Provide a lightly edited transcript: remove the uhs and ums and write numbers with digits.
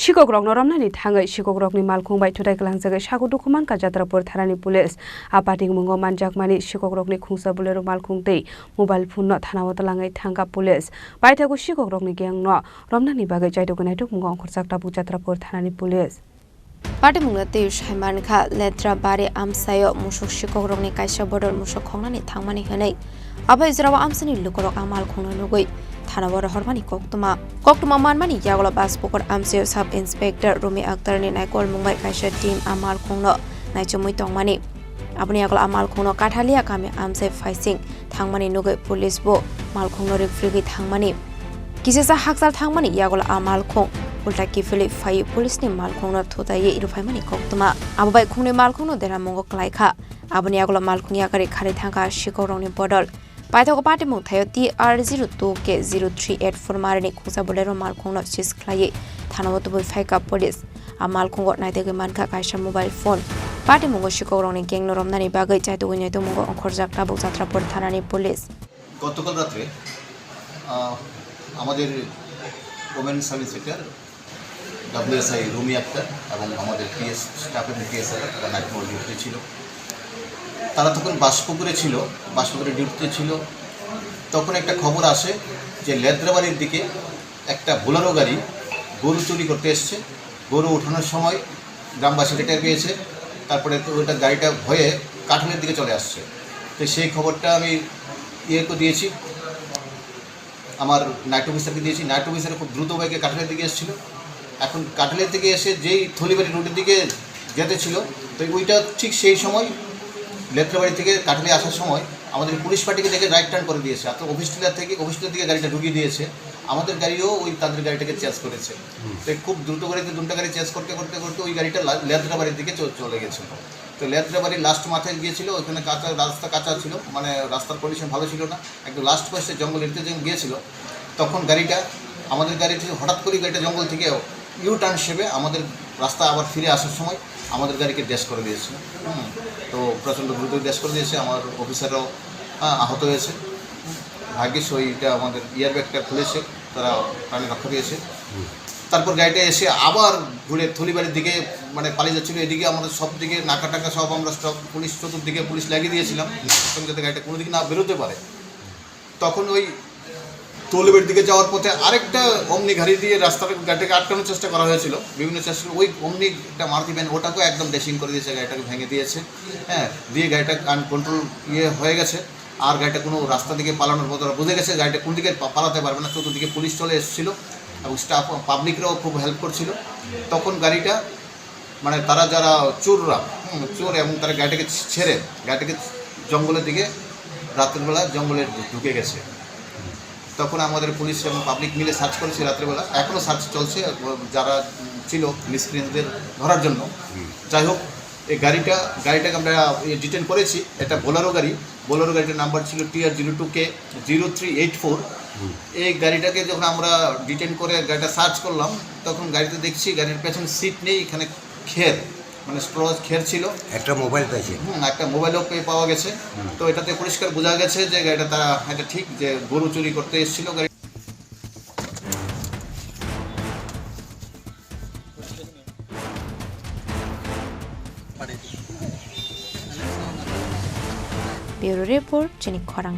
Shikogrok Noramnani Tanga Shikogrokni Malkung by Tudai Glanzaga Shago Dukuman Kajatrapur Tharani Police Apating Mungo Manjakmani Shikogrokni Kungsa Bulero Malkung Day Mobile Phone not Hanawatalangai Tanga Police by Tago Shikogrokni Gang no Romnani Baga Jaidoganatu Mungo Kursakta Bujatrapur Tharani Police Party Mungati Shaimanka Letra Bari Amsayo Mushuk Shikogrokni Kaisha Border Mushok Hongani Tangmani Hane Aba Israwa Amsani Lukorok Amal Kunanugui Tanawar Hormani Koktuma Manmani Yagola Baspokor Amsio Sub Inspector Rumi Akhtar ni Naikol Mumbai Kaisha Team Amal Kungno Naichamui Tongmani Abni Yagola Amal Kungno Kathalia Kami Amse Faising Tangmani Nugai Police Bo Mal Kungno Rifrigi Tangmani Kisesa Haksal Tangmani Yagola Amal Kung Ulta Kifili Fai Police ni Mal Kungno Thotaye Irufaimani Koktuma Abubai Kungni Mal Kungno Dera Mongo Klaika Abni Yagola Mal Kung Yakari Khari Thanga Shikorongni Bodol Paitoko Party Muthayo TR02K0384 Marini Kusa Bolero Malkungno Chis Klaye Tanawotu Faika Police a Malkungo Naitege Manka Kaisha mobile phone Party Mungo Shikoroni Gang Romnani Bagai Chaitu Winnetu Mungo Onkorjak Tabu Satrapur Thanani Police গতকাল রাতে আমাদের women sub inspector WSI Rumi Akter এবং আমাদের PS স্টাফের PSR তারা night mode ডিউটিতে ছিল তারা তখন বাসপুকুরে ছিল বাসপুকুরে ডিউটিতে ছিল তখন একটা খবর আসে যে লেদ্রাবাড়ির দিকে একটা বোলেরো গাড়ি গরু চুরি করতে এসেছে গরু ওঠানোর সময় গ্রামবাসীরা টের পেয়েছে তারপরে ওটা গাড়িটা ভয়ে কাঠালের দিকে চলে আসছে তো সেই খবরটা আমি দিয়েছি আমার নাইট অফিসারকে দিয়েছি নাইট অফিসার খুব দ্রুত বেগে কাঠালের দিকে এসেছিল এখন কাঠালের দিকে এসে যেই থলিবাড়ি রোডের দিকে যেতে ছিল তো ওইটা ঠিক সেই সময় লেদ্রাবাড়ি থেকে কাঠালে আসার সময় আমাদের পুলিশ পার্টিকে দেখে রাইট টার্ন করে দিয়েছে অর্থাৎ অফিসটিলার দিকে গাড়িটা ঢুকিয়ে দিয়েছে আমাদের গাড়িও ওই তাদের গাড়িটাকে চেঞ্জ করেছে তো খুব দ্রুত গাড়িতে দুটো গাড়ি চেঞ্জ করতে করতে করতে ওই গাড়িটা লেদ্রাবাড়ির দিকে চলে গেছিল তো লেদ্রাবাড়ির লাস্ট মাথায় গিয়েছিল ওইখানে রাস্তা কাঁচা ছিল মানে রাস্তার কন্ডিশন ভালো ছিল না একদম লাস্ট পাশে জঙ্গল এরিতে যখন গিয়েছিল তখন গাড়িটা আমাদের গাড়িটি হঠাৎ করে গাড়িটা জঙ্গল থেকে ইউ টার্ন হিসেবে আমাদের রাস্তা আবার ফিরে আসার সময় আমাদের গাড়িকে ড্যাশ করে দিয়েছে তো প্রচণ্ড দ্রুত ড্যাশ করে দিয়েছে আমার অফিসাররাও আহত হয়েছে ভাগ্যিস ওইটা আমাদের ইয়ারব্যাগটা খুলেছে তারা প্রাণে রক্ষা পেয়েছে তারপর গাড়িটা এসে আবার ঘুরে থলিবাড়ির দিকে মানে পালিয়ে যাচ্ছিলো এদিকে আমাদের সব দিকে নাকা টাকা সব আমরা স্টপ পুলিশ চতুর্দিকে পুলিশ লাগিয়ে দিয়েছিলাম যাতে গাড়িটা কোনো দিকে না বেরোতে পারে তখন ওই থলিবাড়ির দিকে যাওয়ার পথে আরেকটা অমনি গাড়ি দিয়ে রাস্তার গাড়িটাকে আটকানোর চেষ্টা করা হয়েছিল বিভিন্ন চেষ্টা ওই অমনি একটা মারুতি ভ্যান ওটাকেও একদম ড্যাশিং করে দিয়েছে গাড়িটাকে ভেঙে দিয়েছে দিয়ে গাড়িটা আনকন্ট্রোল হয়ে গেছে আর গাড়িটা কোনো রাস্তা দিকে পালানোর মতো বুঝে গেছে গাড়িটা কোন দিকে পালাতে পারবে না চতুর্দিকে পুলিশ চলে এসেছিলো এবং স্টাফ পাবলিকরাও খুব হেল্প করছিল তখন গাড়িটা মানে তারা যারা চোর এবং তারা গাড়িটাকে ছেড়ে গাড়িটাকে জঙ্গলের দিকে রাত্রিবেলা জঙ্গলে ঢুকে গেছে তখন আমাদের পুলিশ এবং পাবলিক মিলে সার্চ করেছে রাত্রিবেলা এখনও সার্চ চলছে যারা ছিল মিসক্রিয়েন্টদের ধরার জন্য যাই হোক এই গাড়িটাকে আমরা ডিটেন করেছি এটা বোলেরো গাড়িটার নাম্বার ছিল TR02K0384 এই গাড়িটাকে যখন আমরা ডিটেন করে গাড়িটা সার্চ করলাম তখন গাড়িতে দেখছি গাড়ির পেছনে সিট নেই এখানে খের মানে স্ট্রজ খের ছিল একটা মোবাইল পেয়েছে একটা মোবাইলও পাওয়া গেছে তো এটাতে পরিষ্কার বোঝা গেছে যে গাড়িটা তারা এটা ঠিক যে গরু চুরি করতে এসেছিল গাড়ি Bureau Report Jenik Khorang